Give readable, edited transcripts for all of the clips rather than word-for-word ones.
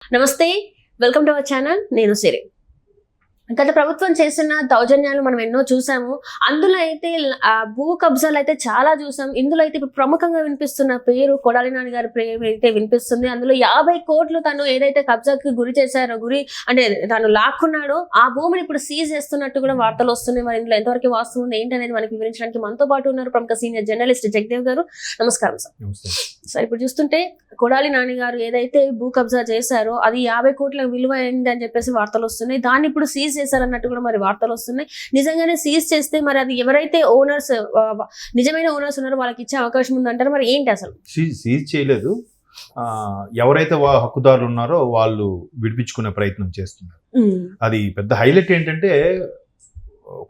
నమస్తే, welcome to our channel. నేను సిరి. గత ప్రభుత్వం చేసిన దౌర్జన్యాలు మనం ఎన్నో చూసాము. అందులో అయితే భూ కబ్జాలు అయితే చాలా చూసాం. ఇందులో అయితే ఇప్పుడు ప్రముఖంగా వినిపిస్తున్న పేరు కొడాలి నాని గారి పేరు అయితే వినిపిస్తుంది. అందులో 50 కోట్లు తను ఏదైతే కబ్జాకి గురి చేశారో, అంటే తను లాక్కున్నాడో ఆ భూమిని ఇప్పుడు సీజ్ చేస్తున్నట్టు కూడా వార్తలు వస్తున్నాయి. మరి ఇందులో ఎంతవరకు వాస్తవం ఉంది ఏంటనేది మనకి వివరించడానికి మనతో పాటు ఉన్నారు ప్రముఖ సీనియర్ జర్నలిస్ట్ జగదేవ్ గారు. నమస్కారం సార్. సార్, ఇప్పుడు చూస్తుంటే కొడాలి నాని గారు ఏదైతే భూ కబ్జా చేశారో అది 50 కోట్ల విలువ అయింది అని చెప్పేసి వార్తలు వస్తున్నాయి. దాన్ని ఇప్పుడు సీజ్ చేశారన్నట్టు కూడా మరి వార్తలు వస్తున్నాయి. నిజంగానే సీజ్ చేస్తే మరి అది ఎవరైతే ఓనర్స్, నిజమైన ఓనర్స్ ఉన్నారో వాళ్ళకి ఇచ్చే అవకాశం ఉందంటారు. మరి ఏంటి అసలు? సీజ్ చేయలేదు. ఎవరైతే హక్కుదారులు ఉన్నారో వాళ్ళు విడిపించుకునే ప్రయత్నం చేస్తున్నారు. అది పెద్ద హైలైట్ ఏంటంటే,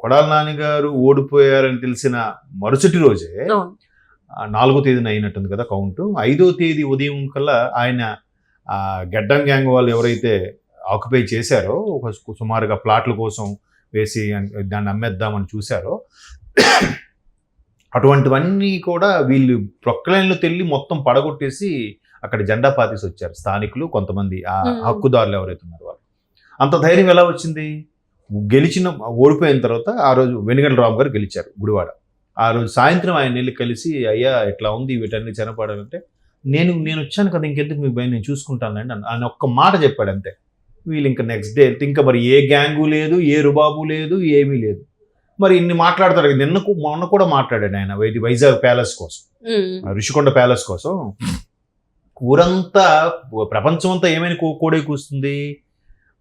కొడాలి నాని గారు ఓడిపోయారని తెలిసిన మరుసటి రోజే 4వ తేదీన అయినట్టుంది కదా కౌంట్. 5వ తేదీ ఉదయం కల్లా ఆయన గడ్డం గ్యాంగ్ వాళ్ళు ఎవరైతే ఆక్యుపై చేశారో, ఒక సుమారుగా ప్లాట్ల కోసం వేసి దాన్ని అమ్మేద్దామని చూశారో, అటువంటివన్నీ కూడా వీళ్ళు ప్రొక్లైన్లో తెల్లి మొత్తం పడగొట్టేసి అక్కడ జెండా పాతేసి వచ్చారు స్థానికులు, కొంతమంది ఆ హక్కుదారులు ఎవరైతే ఉన్నారో వాళ్ళు. అంత ధైర్యం ఎలా వచ్చింది? ఓడిపోయిన తర్వాత ఆ రోజు వెనుగండ్ల రాము గారు గెలిచారు గుడివాడ. ఆ రోజు సాయంత్రం ఆయన వెళ్ళి కలిసి, అయ్యా ఇట్లా ఉంది వీటన్ని చెనపడాలంటే, నేను వచ్చాను కదా, ఇంకెందుకు మీ భయం, నేను చూసుకుంటానండి అని ఒక్క మాట చెప్పాడు అంతే. వీళ్ళు ఇంకా నెక్స్ట్ డే ఇంకా మరి ఏ గ్యాంగు లేదు, ఏ రుబాబు లేదు, ఏమీ లేదు. మరి ఇన్ని మాట్లాడతాడు. మొన్న కూడా మాట్లాడాడు ఆయన వైజాగ్ ప్యాలెస్ కోసం, ఋషికొండ ప్యాలెస్ కోసం. ఊరంతా, ప్రపంచం అంతా ఏమైనా కోడే కూస్తుంది.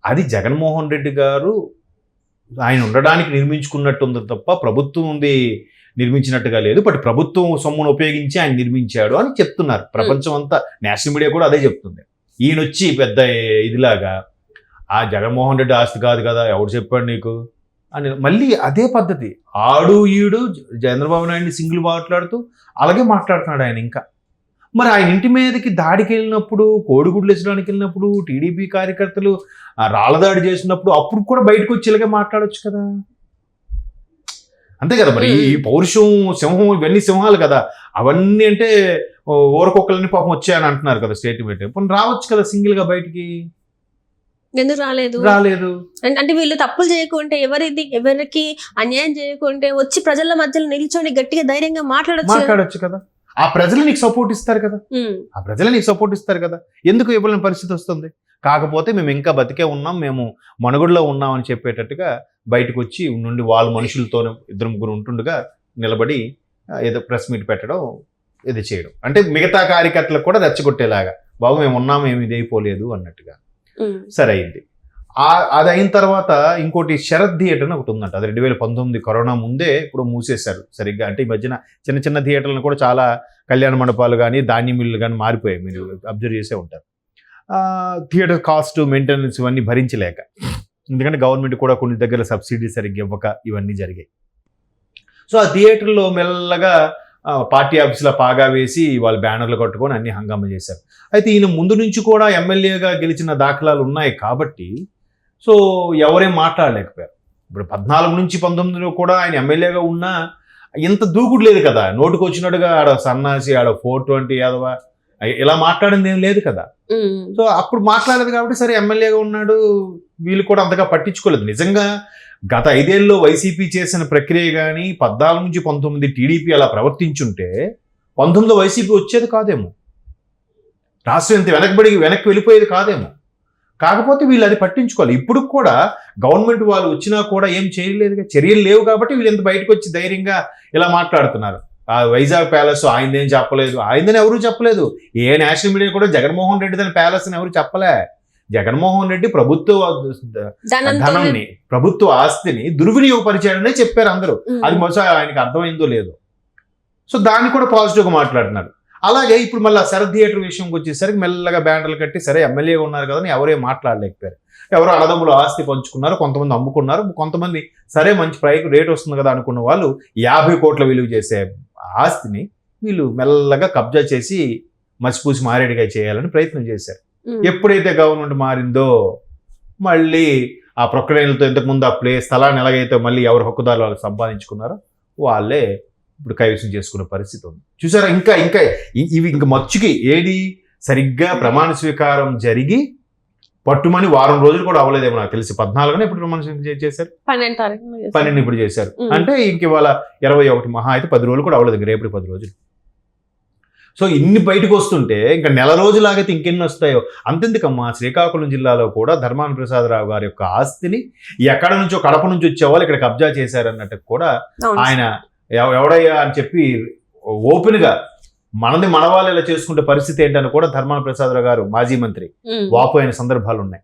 అది జగన్మోహన్ రెడ్డి గారు ఆయన ఉండడానికి నిర్మించుకున్నట్టుంది తప్ప ప్రభుత్వం ఉంది నిర్మించినట్టుగా లేదు. బట్ ప్రభుత్వం సొమ్మును ఉపయోగించి ఆయన నిర్మించాడు అని చెప్తున్నారు ప్రపంచం అంతా. నేషనల్ మీడియా కూడా అదే చెప్తుంది. ఈయన వచ్చి పెద్ద ఇదిలాగా, ఆ జగన్మోహన్ రెడ్డి ఆస్తి కాదు కదా, ఎవడు చెప్పాడు నీకు అని మళ్ళీ అదే పద్ధతి. ఆడు ఈడు చంద్రబాబు నాయుడిని సింగిల్ మాట్లాడుతూ అలాగే మాట్లాడుతున్నాడు ఆయన. ఇంకా మరి ఆయన ఇంటి మీదకి దాడికి వెళ్ళినప్పుడు, కోడిగుడ్లు వేసడానికి వెళ్ళినప్పుడు, టీడీపీ కార్యకర్తలు రాళ్ళదాడి చేసినప్పుడు అప్పుడు కూడా బయటకు వచ్చి ఇలాగే మాట్లాడొచ్చు కదా. అంతే కదా. మరి ఈ పౌరుషం, సింహం, ఇవన్నీ సింహాలు కదా. అవన్నీ అంటే ఊరకొక్కలని పాపం వచ్చాయని అంటున్నారు కదా స్టేట్మెంట్. ఇప్పుడు రావచ్చు కదా సింగిల్ గా బయటికి. ఎందుకు రాలేదు? అంటే వీళ్ళు తప్పులు చేయకుంటే, ఎవరికి అన్యాయం చేయకుంటే వచ్చి ప్రజల మధ్యలో నిల్చొని గట్టిగా ధైర్యంగా మాట్లాడొచ్చు కదా. ఆ ప్రజలు నీకు సపోర్ట్ ఇస్తారు కదా. ఎందుకు ఇవ్వలేని పరిస్థితి వస్తుంది? కాకపోతే మేము ఇంకా బతికే ఉన్నాం, మేము మనుగడలో ఉన్నాం అని చెప్పేటట్టుగా బయటకు వచ్చి నుండి వాళ్ళ మనుషులతో 2-3 ఉంటుండగా నిలబడి ఏదో ప్రెస్ మీట్ పెట్టడం, ఇది చేయడం. అంటే మిగతా కార్యకర్తలకు కూడా రెచ్చగొట్టేలాగా, బాబు మేము ఉన్నాం, ఏమి ఇదైపోలేదు అన్నట్టుగా. సరే అయింది. అది అయిన తర్వాత ఇంకోటి శరత్ థియేటర్ అని ఒకటి ఉందంట. అది 2019 కరోనా ముందే ఇప్పుడు మూసేశారు సరిగ్గా. అంటే ఈ మధ్యన చిన్న చిన్న థియేటర్లను కూడా చాలా కళ్యాణ మండపాలు కానీ, ధాన్యం మిల్లు కానీ మారిపోయాయి. మీరు అబ్జర్వ్ చేసే ఉంటారు. థియేటర్ కాస్ట్, మెయింటెనెన్స్ ఇవన్నీ భరించలేక, ఎందుకంటే గవర్నమెంట్ కూడా కొన్ని దగ్గర సబ్సిడీ సరిగ్గా ఇవ్వక ఇవన్నీ జరిగాయి. సో ఆ థియేటర్లో మెల్లగా పార్టీ ఆఫీసులో పాగా వేసి వాళ్ళు బ్యానర్లు కట్టుకొని అన్ని హంగామా చేశారు. అయితే ఈయన ముందు నుంచి కూడా ఎమ్మెల్యేగా గెలిచిన దాఖలాలు ఉన్నాయి కాబట్టి సో ఎవరేం మాట్లాడలేకపోయారు. ఇప్పుడు 14 నుంచి 19లో కూడా ఆయన ఎమ్మెల్యేగా ఉన్నా ఇంత దూకుడు లేదు కదా. నోటుకు వచ్చినట్టుగా ఆడ సన్నాసి, ఆడ 420 యాదవ ఇలా మాట్లాడింది ఏం లేదు కదా. సో అప్పుడు మాట్లాడలేదు కాబట్టి సరే ఎమ్మెల్యేగా ఉన్నాడు. వీళ్ళు కూడా అంతగా పట్టించుకోలేదు. నిజంగా గత 5 ఏళ్ళలో వైసీపీ చేసిన ప్రక్రియ కానీ, 14 నుంచి 19 టీడీపీ అలా ప్రవర్తించుంటే 19లో వైసీపీ వచ్చేది కాదేమో, రాష్ట్రం ఇంత వెనక్కి వెళ్ళిపోయేది కాదేమో. కాకపోతే వీళ్ళు అది పట్టించుకోవాలి. ఇప్పుడు కూడా గవర్నమెంట్ వాళ్ళు వచ్చినా కూడా ఏం చేయలేదు, చర్యలు లేవు కాబట్టి వీళ్ళు ఎంత బయటకు వచ్చి ధైర్యంగా ఇలా మాట్లాడుతున్నారు. ఆ వైజాగ్ ప్యాలెస్ ఆయనదేం చెప్పలేదు, ఆయనదని ఎవరూ చెప్పలేదు. ఏ నేషనల్ మీడియా కూడా జగన్మోహన్ రెడ్డి దాని ప్యాలెస్ అని ఎవరు చెప్పలే. జగన్మోహన్ రెడ్డి ధనాన్ని, ప్రభుత్వ ఆస్తిని దుర్వినియోగపరిచాడనే చెప్పారు అందరూ. అది మొదట ఆయనకి అర్థమైందో లేదో. సో దాన్ని కూడా పాజిటివ్గా మాట్లాడుతున్నారు. అలాగే ఇప్పుడు మళ్ళీ శరత్ థియేటర్ విషయంకి వచ్చేసరికి మెల్లగా బ్యానర్లు కట్టి, సరే ఎమ్మెల్యేగా ఉన్నారు కదా అని ఎవరేం మాట్లాడలేకపోయారు. ఎవరో అన్నదమ్ములు ఆస్తి పంచుకున్నారు, కొంతమంది అమ్ముకున్నారు, కొంతమంది సరే మంచి రేట్ వస్తుంది కదా అనుకున్న వాళ్ళు 50 కోట్ల విలువ చేసే ఆస్తిని వీళ్ళు మెల్లగా కబ్జా చేసి మసిపూసి మారేడుగా చేయాలని ప్రయత్నం చేశారు. ఎప్పుడైతే గవర్నమెంట్ మారిందో మళ్ళీ ఆ ప్రొక్లైన్లతో ఇంతకుముందు ఆ స్థలాన్ని ఎలాగైతే మళ్ళీ ఎవరు హక్కుదారులు వాళ్ళు సంపాదించుకున్నారో వాళ్ళే ఇప్పుడు కైవసం చేసుకునే పరిస్థితి ఉంది. చూసారా? ఇంకా ఇవి ఇంకా మచ్చుకి ఏది సరిగ్గా ప్రమాణ స్వీకారం జరిగి పట్టుమని వారం రోజులు కూడా అవ్వలేదేమో నాకు తెలిసి 14 ఇప్పుడు మనం చేశారు 12 తారీఖున చేశారు. 12 ఇప్పుడు చేశారు. ఉమ్. అంటే ఇంక ఇవాళ 21 మహా అయితే 10 రోజులు కూడా అవ్వలేదు, రేపు 10 రోజులు. సో ఇన్ని బయటకు వస్తుంటే ఇంకా నెల రోజులాగైతే ఇంకెన్ని వస్తాయో. అంతెందుకమ్మా, శ్రీకాకుళం జిల్లాలో కూడా ధర్మాన ప్రసాదరావు గారి యొక్క ఆస్తిని ఎక్కడ నుంచో కడప నుంచి వచ్చేవాళ్ళు ఇక్కడ కబ్జా చేశారన్నట్టు కూడా అవును. ఆయన ఎవడయ్యా అని చెప్పి ఓపెన్ గా మనది మనవాళ్ళు ఇలా చేసుకుంటే పరిస్థితి ఏంటని కూడా ధర్మాన ప్రసాదరావు గారు మాజీ మంత్రి ఉమ్. వాపోయిన సందర్భాలు ఉన్నాయి.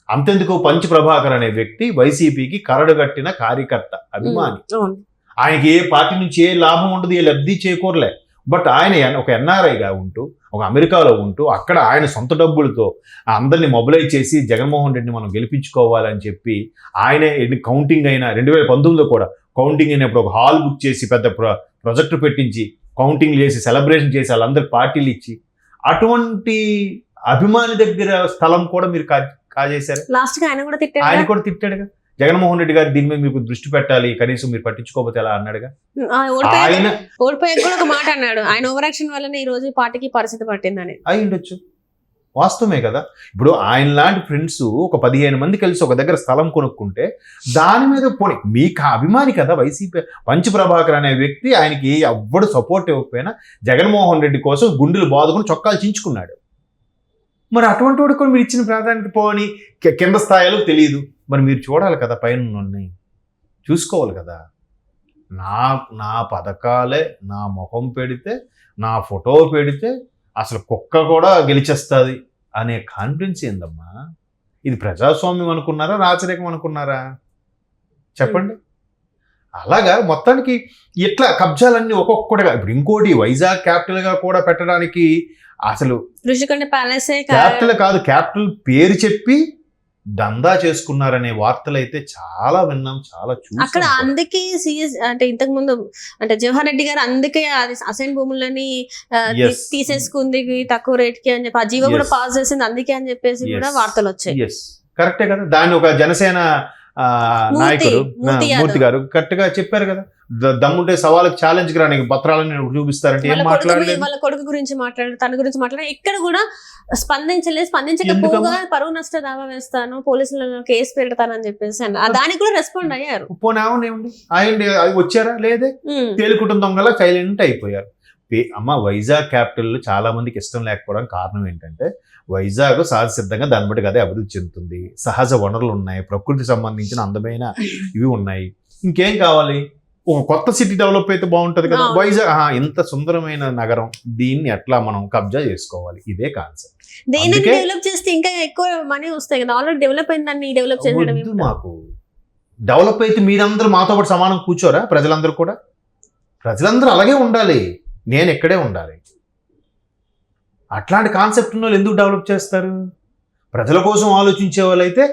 అంతెందుకు పంచ్ ప్రభాకర్ అనే వ్యక్తి వైసీపీకి కరడుగట్టిన కార్యకర్త, అభిమాని. అవును. ఆయనకి ఏ పార్టీ నుంచి ఏ లాభం ఉండదు, ఏ లబ్ధి చేకూరలే. బట్ ఆయన ఒక ఎన్ఆర్ఐగా ఉంటూ ఒక అమెరికాలో ఉంటూ అక్కడ ఆయన సొంత డబ్బులతో అందరినీ మొబిలైజ్ చేసి జగన్మోహన్ రెడ్డిని మనం గెలిపించుకోవాలని చెప్పి ఆయనే కౌంటింగ్ అయిన 2019లో కూడా కౌంటింగ్ అయినప్పుడు ఒక హాల్ బుక్ చేసి పెద్ద ప్రొజెక్టర్ పెట్టించి కౌంటింగ్ చేసి సెలబ్రేషన్ చేసి వాళ్ళందరూ పార్టీలు ఇచ్చి అటువంటి అభిమాని దగ్గర స్థలం కూడా మీరు కాజేశారు. లాస్ట్ గా ఆయన కూడా ఆయన తిట్టాడు. కూడా తిట్టాడుగా. జగన్మోహన్ రెడ్డి గారు దీని మీద మీకు దృష్టి పెట్టాలి, కనీసం మీరు పట్టించుకోకపోతే ఎలా అన్నాడుగా. ఆయన ఓడిపోయాక కూడా ఒక మాట అన్నాడు, ఆయన ఓవర్ యాక్షన్ వల్లనే ఈ రోజు ఈ పార్టీకి పరిస్థితి పట్టిందని. అయి ఉండొచ్చు, వాస్తవమే కదా. ఇప్పుడు ఆయన లాంటి ఫ్రెండ్స్ ఒక 15 మంది కలిసి ఒక దగ్గర స్థలం కొనుక్కుంటే దాని మీద పోనీ మీకు అభిమాని కదా వైసీపీ పంచ్ ప్రభాకర్ అనే వ్యక్తి, ఆయనకి ఎవ్వడు సపోర్ట్ ఇవ్వకపోయినా జగన్మోహన్ రెడ్డి కోసం గుండెలు బాదుకుని చొక్కాలు చించుకున్నాడు. మరి అటువంటి వాడు కూడా మీరు ఇచ్చిన ప్రాధాన్యత పోని కింద స్థాయిలో తెలియదు. మరి మీరు చూడాలి కదా, పైన ఉన్నాయి చూసుకోవాలి కదా. నా పథకాలే నా ముఖం పెడితే, నా ఫోటో పెడితే అసలు కుక్క కూడా గెలిచేస్తుంది అనే కాన్ఫిడెన్స్ ఏందమ్మా? ఇది ప్రజాస్వామ్యం అనుకున్నారా, రాచరికం అనుకున్నారా చెప్పండి. అలాగా మొత్తానికి ఇట్లా కబ్జాలన్నీ ఒక్కొక్కటిగా. ఇప్పుడు ఇంకోటి వైజాగ్ క్యాపిటల్గా కూడా పెట్టడానికి అసలు ఋషికొండ ప్యాలెస్ క్యాపిటల్ కాదు, క్యాపిటల్ పేరు చెప్పి దందా చేసుకున్నారనే వార్తలు అయితే చాలా విన్నాం, చాలా అక్కడ. చూసాం. అందుకే సిఎస్ అంటే ఇంతకు ముందు అంటే జవహర్ రెడ్డి గారు అందుకే అది అసైన్ భూములని Yes. తీసేసుకుంది తక్కువ రేట్ కి అని చెప్పి, ఆ జీవో కూడా Yes. పాస్ చేసింది అందుకే అని చెప్పేసి కూడా Yes. వార్తలు వచ్చాయి. ఎస్ కరెక్టే కదా. దాన్ని ఒక జనసేన నాయకుడు మూర్తి యాదవ్. మూర్తి గారు కరెక్ట్గా చెప్పారు కదా. దమ్ముంటే సవాళ్ళకి ఛాలెంజ్ గా నీకు పత్రాలని చూపిస్తారంటే ఏం మాట్లాడలేదు. వాళ్ళ కొడుకు గురించి మాట్లాడారు, తన గురించి మాట్లాడారు. ఇక్కడ కూడా స్పందించకపోగా ఎందుకమ్మా? పరువు నష్ట దావా వేస్తాను, పోలీసులను కేసు పెడతానని చెప్పేసి దానికి కూడా రెస్పాండ్ అయ్యారు. పోనేమండి ఆయన అది వచ్చారా లేదే, తేలికుటుంబం దొంగలా సైలెంట్ అయిపోయారు. అమ్మ వైజాగ్ క్యాపిటల్ చాలా మందికి ఇష్టం లేకపోవడానికి కారణం ఏంటంటే వైజాగ్ సహజ సిద్ధంగా దాన్ని బట్టి అదే అభివృద్ధి చెందుతుంది, సహజ వనరులు ఉన్నాయి, ప్రకృతి సంబంధించిన అందమైన ఇవి ఉన్నాయి. ఇంకేం కావాలి? ఒక కొత్త సిటీ డెవలప్ అయితే బాగుంటది కదా. వైజాగ్ ఇంత సుందరమైన నగరం, దీన్ని ఎట్లా మనం కబ్జా చేసుకోవాలి, ఇదే కాన్సెప్ట్. దేన్ని డెవలప్ చేస్తే ఇంకా ఎక్కువ మనీ వస్తాయి కదా. ఆల్రెడీ డెవలప్ అయిన దాన్ని డెవలప్ చేయడం. మాకు డెవలప్ అయితే మీరందరూ మాతో పాటు సమానం కూర్చోరా? ప్రజలందరూ కూడా, ప్రజలందరూ అలాగే ఉండాలి, నేను ఇక్కడే ఉండాలి. అట్లాంటి కాన్సెప్ట్ ఉన్న వాళ్ళు ఎందుకు డెవలప్ చేస్తారు? ప్రజల కోసం ఆలోచించే వాళ్ళు అయితే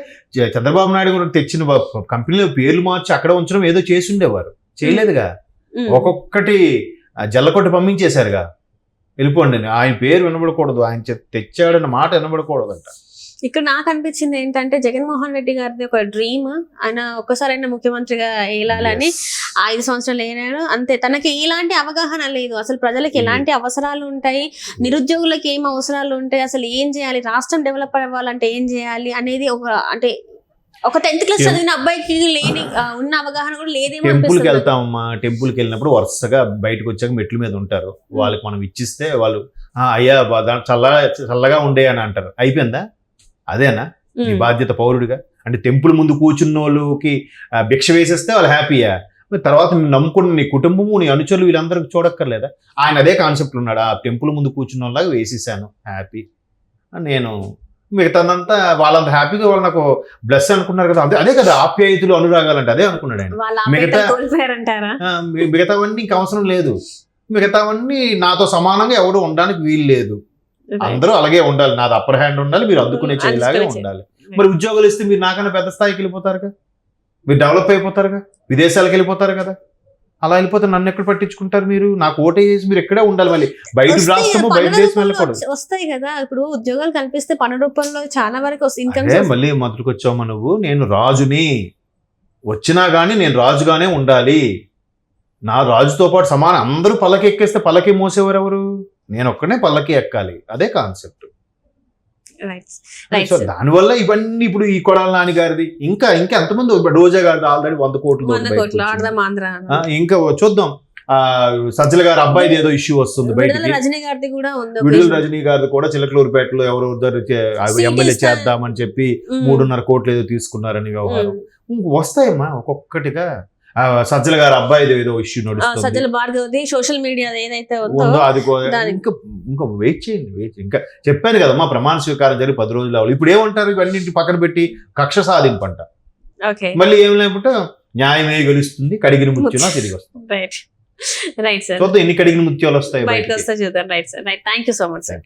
చంద్రబాబు నాయుడు కూడా తెచ్చిన కంపెనీలో పేర్లు మార్చి అక్కడ ఉంచడం ఏదో చేసి ఉండేవారు, చేయలేదుగా. ఒక్కొక్కటి జల్లకొట్టి పంపించేశారుగా, వెళ్ళిపోండి. ఆయన పేరు వినబడకూడదు, ఆయన తెచ్చాడన్న మాట వినబడకూడదంట. ఇక్కడ నాకు అనిపించింది ఏంటంటే జగన్మోహన్ రెడ్డి గారిది ఒక డ్రీమ్, ఆయన ఒక్కసారైనా ముఖ్యమంత్రిగా ఏలాలని. 5 సంవత్సరాలు ఏనాడు అంతే. తనకి ఎలాంటి అవగాహన లేదు, అసలు ప్రజలకు ఎలాంటి అవసరాలు ఉంటాయి, నిరుద్యోగులకు ఏం అవసరాలు ఉంటాయి, అసలు ఏం చేయాలి, రాష్ట్రం డెవలప్ అవ్వాలంటే ఏం చేయాలి అనేది ఒక 10th క్లాస్ చదివిన అబ్బాయికి లేని ఉన్న అవగాహన కూడా లేదేమో. టెంపుల్కి వెళ్తామమ్మా, టెంపుల్కి వెళ్ళినప్పుడు వరుసగా బయటకు వచ్చాక మెట్ల మీద ఉంటారు, వాళ్ళకి మనం ఇచ్చిస్తే వాళ్ళు అయ్యా చల్లగా ఉండే అని అంటారు. అయిపోయిందా? అదేనా నీ బాధ్యత పౌరుడిగా? అంటే టెంపుల్ ముందు కూర్చున్న వాళ్ళకి భిక్ష వేసేస్తే వాళ్ళు హ్యాపీయా? తర్వాత నువ్వు నమ్ముకున్న నీ కుటుంబము, నీ అనుచరులు వీళ్ళందరికీ చూడక్కర్లేదా? ఆయన అదే కాన్సెప్ట్ ఉన్నాడు. ఆ టెంపుల్ ముందు కూర్చున్న వాళ్ళగా వేసేసాను, హ్యాపీ. నేను మిగతాదంతా వాళ్ళంత హ్యాపీగా వాళ్ళు నాకు బ్లెస్ అనుకున్నారు కదా. అదే కదా ఆప్యాయతలు, అనురాగాలంటే అదే అనుకున్నాడు ఆయన. మిగతావన్నీ ఇంక అవసరం లేదు, మిగతావన్నీ నాతో సమానంగా ఎవడు ఉండడానికి వీలు లేదు, అందరూ అలాగే ఉండాలి, నాది అప్పర్ హ్యాండ్ ఉండాలి, మీరు అందుకునే చేయలాగే ఉండాలి. మరి ఉద్యోగాలు ఇస్తే మీరు నాకన్నా పెద్ద స్థాయికి వెళ్ళిపోతారుగా, మీరు డెవలప్ అయిపోతారుగా, విదేశాలకు వెళ్ళిపోతారు కదా. అలా వెళ్ళిపోతే నన్ను ఎక్కడ పట్టించుకుంటారు? మీరు నాకు ఓటే చేసి మీరు ఎక్కడే ఉండాలి, మళ్ళీ బయట రాష్ట్రము బయట దేశం వెళ్ళకూడదు. వస్తాయి కదా ఇప్పుడు ఉద్యోగాలు కల్పిస్తే పన్ను రూపంలో చాలా వరకు ఇన్కమ్. మళ్ళీ మొదటికి వచ్చామా నువ్వు? నేను రాజుని, వచ్చినా గానీ నేను రాజుగానే ఉండాలి, నా రాజుతో పాటు సమానం. అందరూ పల్లకి ఎక్కేస్తే పల్లకి మోసేవారు ఎవరు? నేను ఒక్కనే పల్లకి ఎక్కాలి, అదే కాన్సెప్ట్. రైట్ సో దానివల్ల ఇవన్నీ ఇప్పుడు ఈ కొడాల నాని గారిది ఇంకా ఎంతమంది రోజా గారిది ఆల్రెడీ 100 కోట్లు 100 కోట్లు ఆడదాం ఆంధ్ర ఇంకా చూద్దాం. సజ్జల గారి అబ్బాయిది ఏదో ఇష్యూ వస్తుంది బయటికి. రజనీ గారిది కూడా ఉంది. విడుదల రజనీ గారిది కూడా చిలకలూరుపేటలో ఎవరో ఎమ్మెల్యే చేద్దామని చెప్పి 3.5 కోట్లు ఏదో తీసుకున్నారని వ్యవహారం వస్తాయమ్మా ఒక్కొక్కటిగా. సజ్జల గారి అబ్బాయిది ఏదో ఇష్యూ నడుస్తుంది, సజ్జల భార్గవది సోషల్ మీడియా ఏదైతే ఉందో అది ఇంకా వెయిట్ చేయండి. ఇంకా చెప్పాను కదమ్మా, ప్రమాణ స్వీకారం జరిగి 10 రోజులు అవ్వాలి. ఇప్పుడు ఏమంటారు, ఇవన్నీ పక్కన పెట్టి కక్ష సాధింపంట. మళ్ళీ ఏం లేకుంటే న్యాయమే గెలుస్తుంది, కడిగిన ముత్యంలా తిరిగి వస్తుంది. Right sir. చూద్దాం ఎన్ని కడిగిన ముత్యాలు వస్తాయి బయటకు వస్తే చూద్దాం. Right sir. Right, thank you so much sir.